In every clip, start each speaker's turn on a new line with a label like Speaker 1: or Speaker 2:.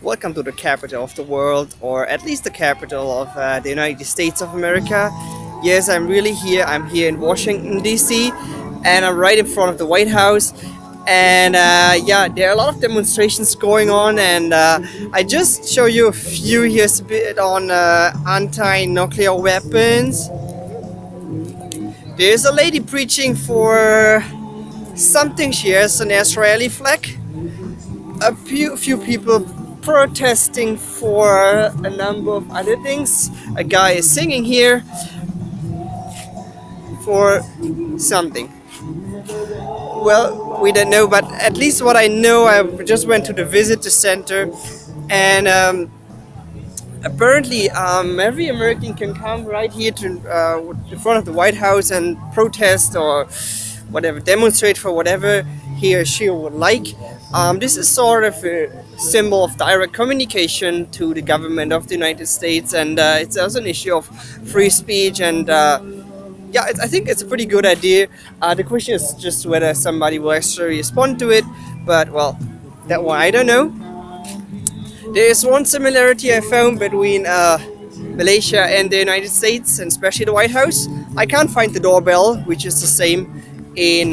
Speaker 1: Welcome to the capital of the world, or at least the capital of the United States of America. Yes, I'm really here. I'm here in Washington, D.C., and I'm right in front of the White House. And yeah, there are a lot of demonstrations going on, and I just show you a few here a bit on anti-nuclear weapons. There's a lady preaching for something. She has an Israeli flag. A few people protesting for a number of other things. A guy is singing here for something. Well, we don't know, but at least what I know, I just went to the visitor center, and apparently every American can come right here to in front of the White House and protest or whatever, demonstrate for whatever he or she would like. This is sort of a symbol of direct communication to the government of the United States, and it's also an issue of free speech. And yeah, I think it's a pretty good idea. The question is just whether somebody will actually respond to it, but well, that one I don't know. There is one similarity I found between Malaysia and the United States, and especially the White House. I can't find the doorbell, which is the same in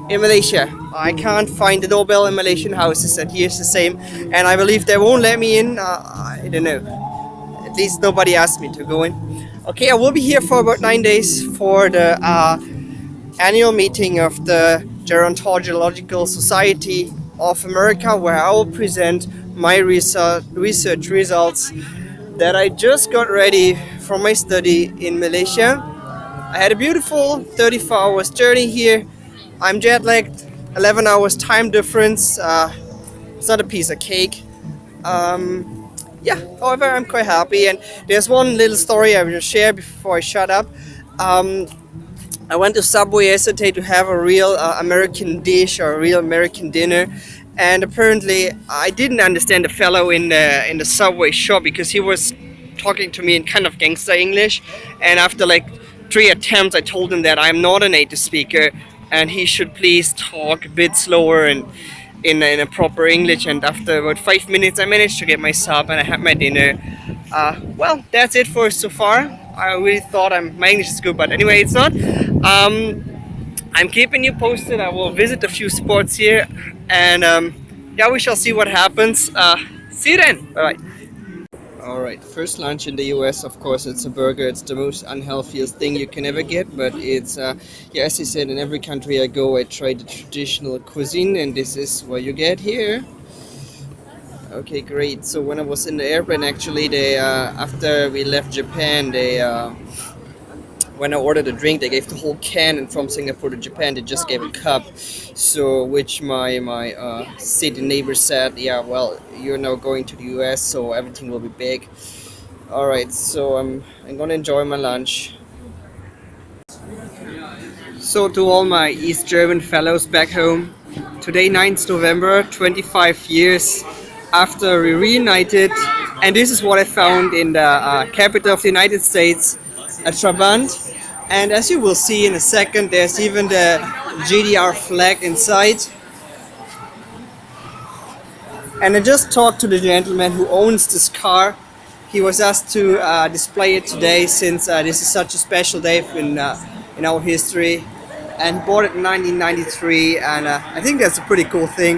Speaker 1: Malaysia. I can't find the doorbell in Malaysian houses, and here's the same. And I believe they won't let me in. I don't know. At least nobody asked me to go in. Okay, I will be here for about 9 days for the annual meeting of the Gerontological Society of America, where I will present my research results that I just got ready from my study in Malaysia. I had a beautiful 34 hours journey here. I'm jet lagged, 11 hours time difference. It's not a piece of cake. Yeah, however, I'm quite happy. And there's one little story I will share before I shut up. I went to Subway yesterday to have a real American dish or a real American dinner. And apparently, I didn't understand the fellow in the Subway shop because he was talking to me in kind of gangster English. And after like 3 attempts, I told him that I'm not a native speaker and he should please talk a bit slower and in a proper English. And after about 5 minutes, I managed to get my sub and I had my dinner. Well, that's it for so far. I really thought my English is good, but anyway, it's not. I'm keeping you posted. I will visit a few spots here, and yeah, we shall see what happens. See you then. Bye bye. Alright, first lunch in the US, of course, it's a burger. It's the most unhealthiest thing you can ever get, but it's, yeah, as I said, in every country I go, I try the traditional cuisine, and this is what you get here. Okay, great. So when I was in the airplane, actually, they, after we left Japan, they, when I ordered a drink, they gave the whole can, and from Singapore to Japan, they just gave a cup. So, which my city neighbor said, yeah, well, you're now going to the US, so everything will be big. Alright, so I'm gonna enjoy my lunch. So to all my East German fellows back home, today 9th November, 25 years after we reunited, and this is what I found in the capital of the United States, a Trabant. And as you will see in a second, there's even the GDR flag inside. And I just talked to the gentleman who owns this car. He was asked to display it today since this is such a special day in our history. And bought it in 1993, and I think that's a pretty cool thing.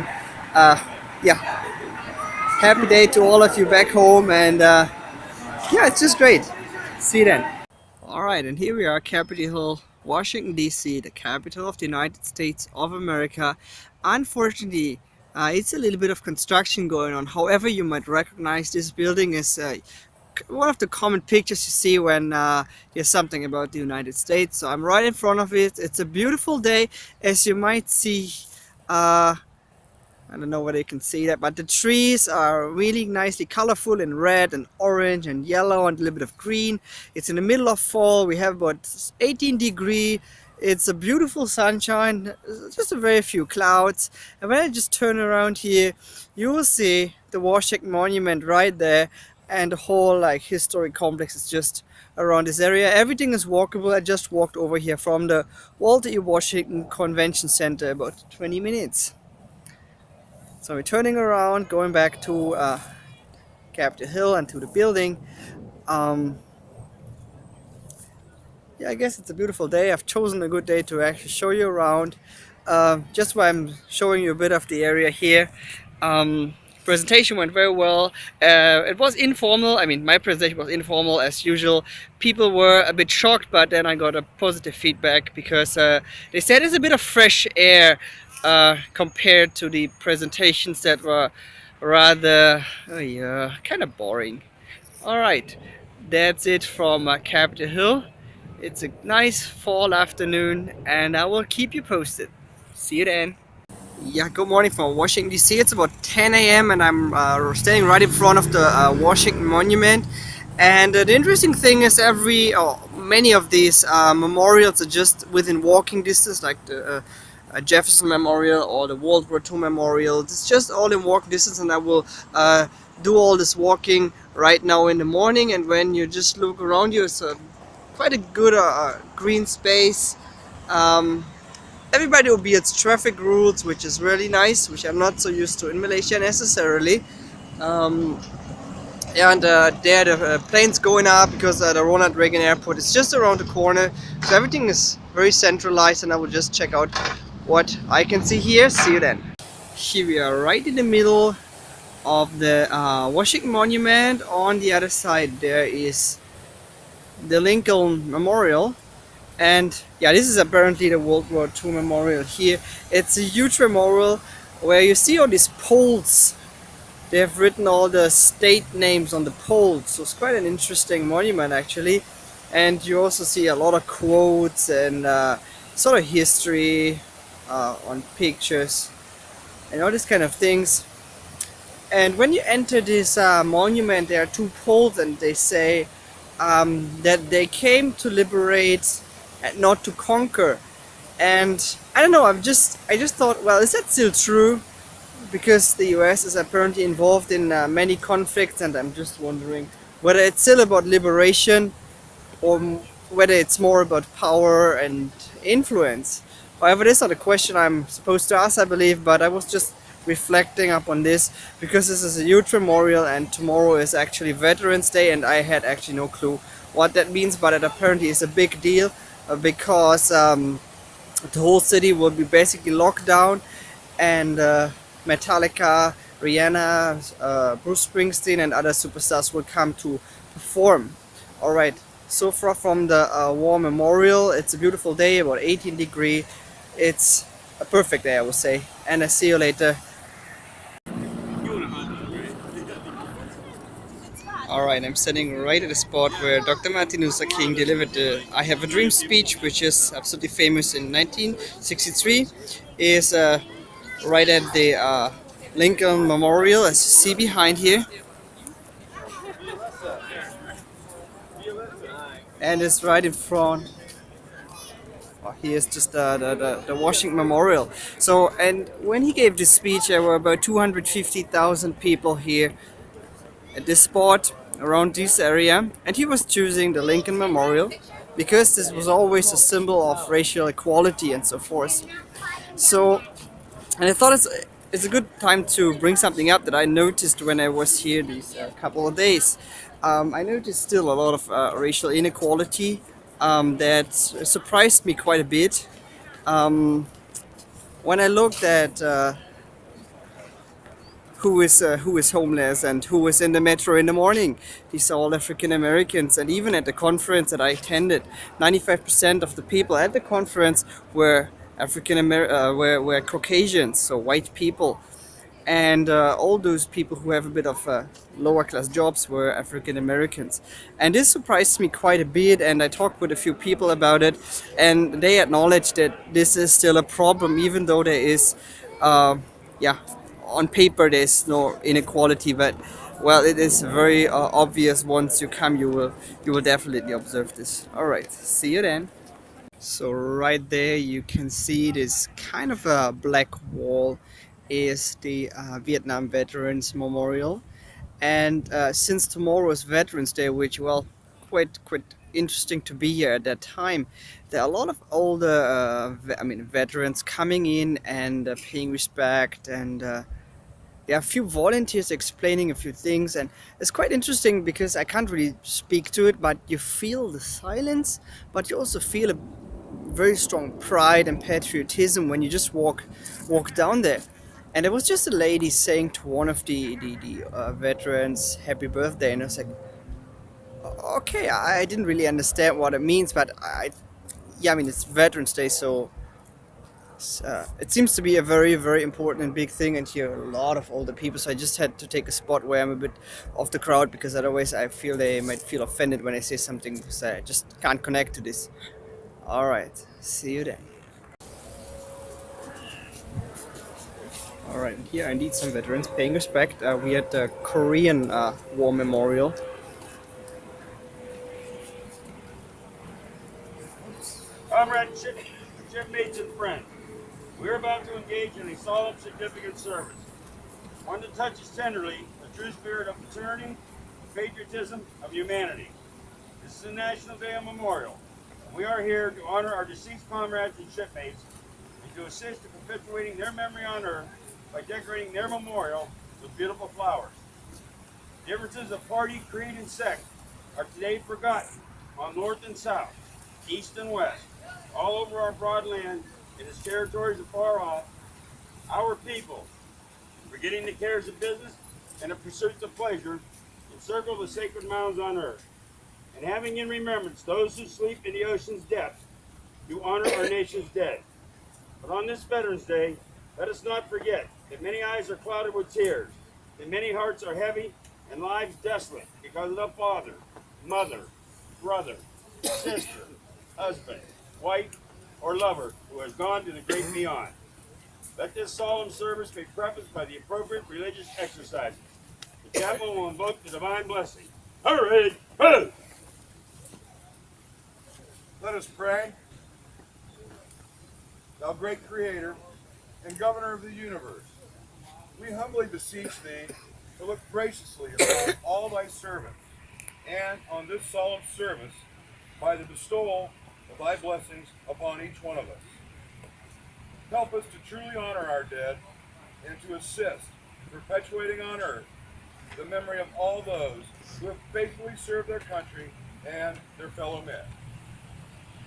Speaker 1: Yeah, happy day to all of you back home, and yeah, it's just great. See you then. Alright, and here we are, Capitol Hill, Washington DC, the capital of the United States of America. Unfortunately, it's a little bit of construction going on. However, you might recognize this building as one of the common pictures you see when there's something about the United States. So I'm right in front of it. It's a beautiful day, as you might see. I don't know whether you can see that, but the trees are really nicely colorful in red and orange and yellow and a little bit of green. It's in the middle of fall. We have about 18 degrees. It's a beautiful sunshine, just a very few clouds. And when I just turn around here, you will see the Washington Monument right there, and the whole like historic complex is just around this area. Everything is walkable. I just walked over here from the Walter E. Washington Convention Center about 20 minutes. So we're turning around, going back to Capitol Hill and to the building. Um, Yeah, I guess it's a beautiful day. I've chosen a good day to actually show you around. Just while I'm showing you a bit of the area here. Presentation went very well. It was informal. I mean, my presentation was informal as usual. People were a bit shocked, but then I got a positive feedback because they said it's a bit of fresh air compared to the presentations that were rather, oh yeah, kind of boring. Alright, that's it from Capitol Hill. It's a nice fall afternoon and I will keep you posted. See you then. Yeah, good morning from Washington DC. It's about 10 a.m. and I'm standing right in front of the Washington Monument. And the interesting thing is many of these memorials are just within walking distance, like the Jefferson Memorial or the World War II Memorial. It's just all in walking distance, and I will do all this walking right now in the morning. And when you just look around you, it's quite a good green space. Everybody obeys traffic rules, which is really nice, which I'm not so used to in Malaysia necessarily. Um, and there the planes going up because the Ronald Reagan Airport is just around the corner, so everything is very centralized, and I will just check out what I can see here. See you then. Here we are right in the middle of the Washington Monument. On the other side there is the Lincoln Memorial. And yeah, this is apparently the World War II memorial here. It's a huge memorial where you see all these poles. They have written all the state names on the poles, so it's quite an interesting monument actually. And you also see a lot of quotes and sort of history on pictures and all these kind of things. And when you enter this monument, there are two poles, and they say that they came to liberate and not to conquer. And I don't know, I just thought, well, is that still true? Because the US is apparently involved in many conflicts, and I'm just wondering whether it's still about liberation or whether it's more about power and influence. However, this is not a question I'm supposed to ask, I believe, but I was just reflecting up on this because this is a huge memorial and tomorrow is actually Veterans Day, and I had actually no clue what that means, but it apparently is a big deal because the whole city will be basically locked down, and Metallica, Rihanna, Bruce Springsteen and other superstars will come to perform. Alright, so far from the War Memorial, it's a beautiful day, about 18 degrees. It's a perfect day, I would say, and I see you later. Alright, I'm standing right at the spot where Dr. Martin Luther King delivered the I Have a Dream speech, which is absolutely famous in 1963. Is right at the Lincoln Memorial, as you see behind here. And it's right in front. Oh, here's just the Washington Memorial. So, and when he gave this speech, there were about 250,000 people here at this spot around this area, and he was choosing the Lincoln Memorial because this was always a symbol of racial equality and so forth. So, and I thought it's a good time to bring something up that I noticed when I was here these couple of days. I noticed still a lot of racial inequality that surprised me quite a bit. When I looked at who is homeless and who is in the metro in the morning. These are all African Americans, and even at the conference that I attended, 95% of the people at the conference were were Caucasians, so white people, and all those people who have a bit of lower class jobs were African Americans. And this surprised me quite a bit, and I talked with a few people about it, and they acknowledged that this is still a problem, even though there is yeah, on paper there's no inequality, but well, it is very obvious. Once you come, you will definitely observe this. All right, see you then. So right there you can see this kind of a black wall is the Vietnam Veterans Memorial. And since tomorrow is Veterans Day, which, well, quite interesting to be here at that time, there are a lot of older veterans coming in and paying respect, and there are a few volunteers explaining a few things, and it's quite interesting because I can't really speak to it, but you feel the silence, but you also feel a very strong pride and patriotism when you just walk down there. And there was just a lady saying to one of the veterans, "Happy birthday," and I was like, "Okay, I didn't really understand what it means, but yeah, I mean it's Veterans Day, so it seems to be a very important and big thing, and here are a lot of older people. So I just had to take a spot where I'm a bit off the crowd because otherwise I feel they might feel offended when I say something because I just can't connect to this. All right, see you then. All right, here I need some veterans paying respect. We at the Korean War Memorial.
Speaker 2: Comrades, shipmates, and friends, we are about to engage in a solemn, significant service, one that touches tenderly the true spirit of fraternity, patriotism, of humanity. This is a National Day of Memorial, and we are here to honor our deceased comrades and shipmates and to assist in perpetuating their memory on Earth by decorating their memorial with beautiful flowers. Differences of party, creed, and sect are today forgotten on North and South, East and West, all over our broad land, in its territories afar off. Our people, forgetting the cares of business and the pursuits of pleasure, encircle the sacred mounds on earth, and having in remembrance those who sleep in the ocean's depths, do honor our nation's dead. But on this Veterans Day, let us not forget that many eyes are clouded with tears, that many hearts are heavy and lives desolate because of the father, mother, brother, sister, husband, wife, or lover who has gone to the great beyond. Let this solemn service be prefaced by the appropriate religious exercises. The chaplain will invoke the divine blessing. Hooray! Ho!
Speaker 3: Let us pray. Thou great Creator and Governor of the universe, we humbly beseech Thee to look graciously upon all Thy servants, and on this solemn service, by the bestowal of Thy blessings upon each one of us. Help us to truly honor our dead and to assist in perpetuating on earth the memory of all those who have faithfully served their country and their fellow men.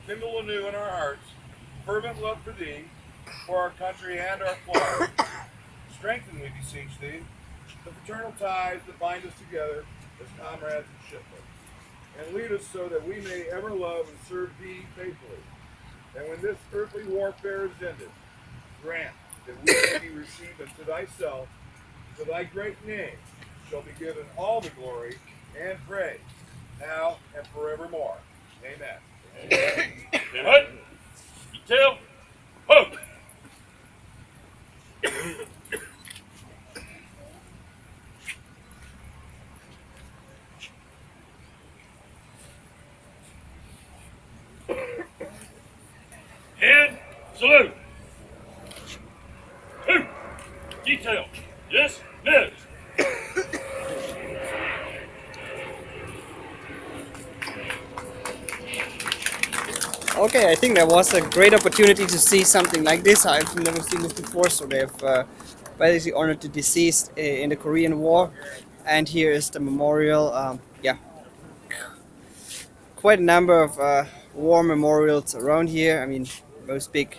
Speaker 3: Kindle anew in our hearts fervent love for Thee, for our country and our flag. Strengthen, we beseech Thee, the fraternal ties that bind us together as comrades and shipmates, and lead us so that we may ever love and serve Thee faithfully. And when this earthly warfare is ended, grant that we may be received unto Thyself, to Thy great name shall be given all the glory and praise, now and forevermore. Amen.
Speaker 2: And hut! Detail! Ho! And salute! Two! Detail! Yes, no!
Speaker 1: Okay, I think that was a great opportunity to see something like this. I've never seen this before, so they've basically honored the deceased in the Korean War, and here is the memorial. Yeah, quite a number of war memorials around here. I mean, most big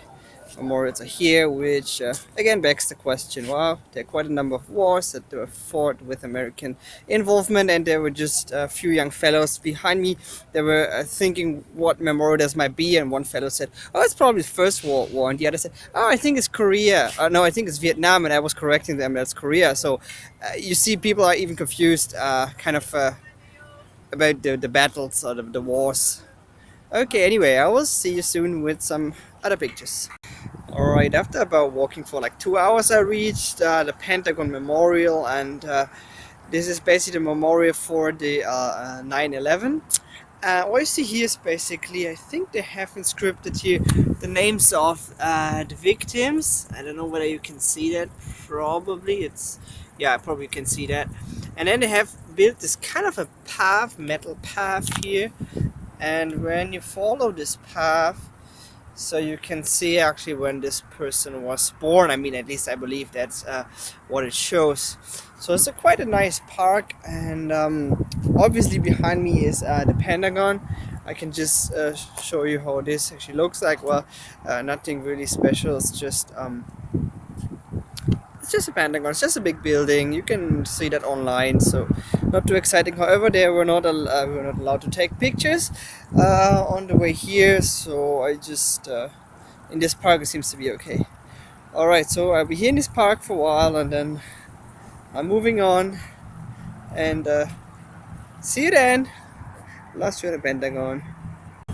Speaker 1: memorials are here, which again begs the question. Wow, there are quite a number of wars that were fought with American involvement, and there were just a few young fellows behind me. They were thinking what memorial this might be, and one fellow said, "Oh, it's probably the First World War," and the other said, "Oh, I think it's Korea. No, I think it's Vietnam," and I was correcting them. That's Korea. So you see, people are even confused, kind of. About the battles or the wars. Okay, anyway, I will see you soon with some other pictures. Alright, after about walking for like 2 hours, I reached the Pentagon Memorial, and this is basically the memorial for the 9/11. What you see here is basically, I think they have inscripted here the names of the victims. I don't know whether you can see that. Probably it's, yeah, probably you can see that. And then they have built this kind of a path, metal path here. And when you follow this path, so you can see actually when this person was born. I mean, at least I believe that's what it shows. So it's a quite a nice park, and obviously behind me is the Pentagon. I can just show you how this actually looks like. Well, nothing really special. It's just a Pentagon. It's just a big building. You can see that online. So not too exciting. However, we were not allowed to take pictures on the way here. So I just in this park it seems to be okay. All right. So I'll be here in this park for a while, and then I'm moving on. And see you then. Lost you in the Pentagon.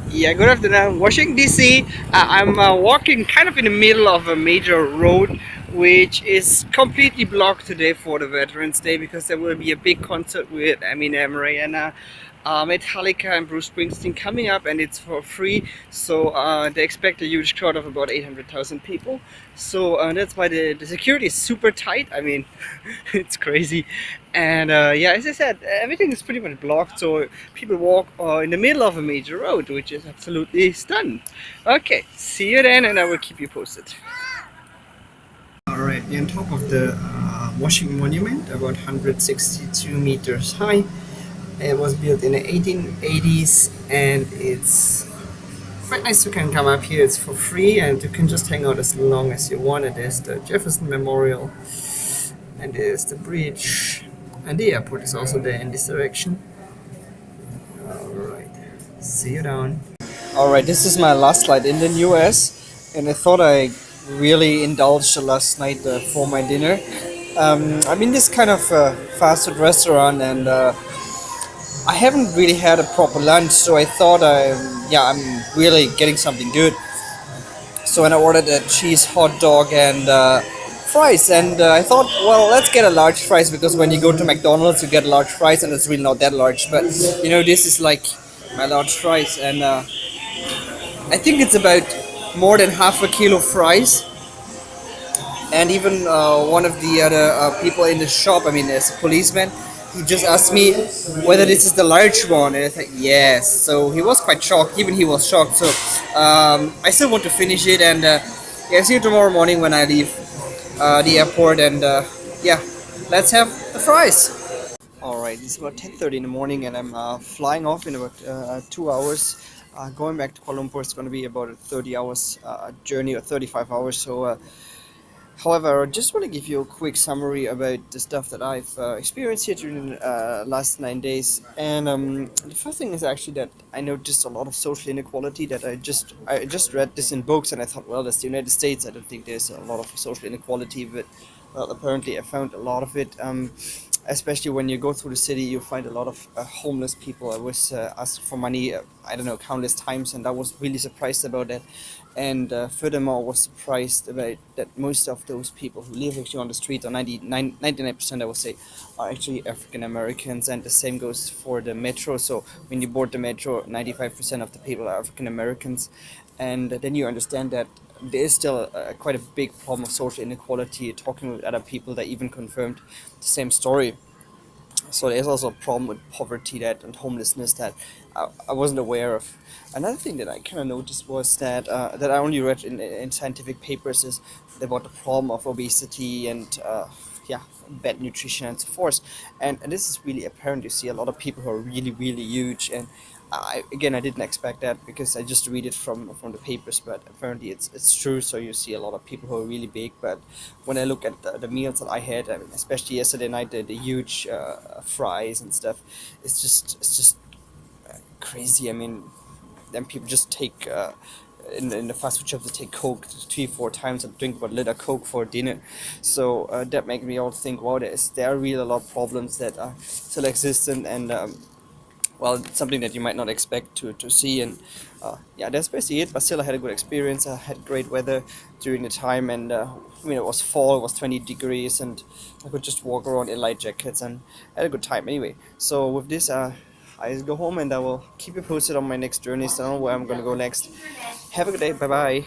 Speaker 1: Yeah, good afternoon. Washington DC. I'm walking kind of in the middle of a major road, which is completely blocked today for the Veterans Day because there will be a big concert with Eminem, Rihanna, Metallica, and Bruce Springsteen coming up, and it's for free. So they expect a huge crowd of about 800,000 people. So that's why the security is super tight. I mean, it's crazy. And yeah, as I said, everything is pretty much blocked. So people walk in the middle of a major road, which is absolutely stunning. Okay, see you then, and I will keep you posted. Alright, on top of the Washington Monument, about 162 meters high. It was built in the 1880s, and it's quite nice. You can come up here, it's for free, and you can just hang out as long as you want. It is the Jefferson Memorial, and there's the bridge, and the airport is also there in this direction. Alright, see you down. Alright, this is my last flight in the US, and I thought I really indulged last night for my dinner. I'm in this kind of fast food restaurant, and I haven't really had a proper lunch, so I thought I'm really getting something good. So when I ordered a cheese hot dog and fries, and I thought, well, let's get a large fries, because when you go to McDonald's you get large fries and it's really not that large, but this is like my large fries, and I think it's about more than half a kilo fries. And even one of the other people in the shop, I mean, there's a policeman, he just asked me whether this is the large one, and I said yes. So he was quite shocked, even he was shocked. So I still want to finish it, and yeah, see you tomorrow morning when I leave the airport, and yeah, let's have the fries. Alright, it's about 10:30 in the morning, and I'm flying off in about 2 hours. Going back to Kuala Lumpur, it's going to be about a 30 hours journey, or 35 hours. So however, I just want to give you a quick summary about the stuff that I've experienced here during the last 9 days. And the first thing is actually that I noticed a lot of social inequality. That I just read this in books, and I thought, well, that's the United States. I don't think there's a lot of social inequality, but well, apparently I found a lot of it. Especially when you go through the city, you find a lot of homeless people. I was asked for money, I don't know, countless times, and I was really surprised about that. And furthermore, I was surprised about that most of those people who live actually on the street, or 99% I would say, are actually African Americans, and the same goes for the metro. So when you board the metro, 95% of the people are African Americans, and then you understand that there is still quite a big problem of social inequality. Talking with other people that even confirmed the same story. So there's also a problem with poverty and homelessness that I wasn't aware of. Another thing that I kind of noticed was that that I only read in scientific papers is about the problem of obesity and yeah, bad nutrition and so forth. And this is really apparent. You see a lot of people who are really huge, and I didn't expect that because I just read it from the papers, but apparently it's true. So you see a lot of people who are really big, but when I look at the meals that I had, I mean, especially yesterday night, the huge fries and stuff, it's just crazy. I mean, then people just take in the fast food shops, they take Coke 3-4 times and drink about a liter Coke for dinner. So that makes me all think, wow, there are really a lot of problems that still exist, and well, it's something that you might not expect to see. And yeah, that's basically it. But still, I had a good experience. I had great weather during the time, and I mean, it was fall, it was 20 degrees, and I could just walk around in light jackets, and I had a good time anyway. So with this, I just go home and I will keep you posted on my next journey. So where I'm gonna go next. Have a good day. Bye bye.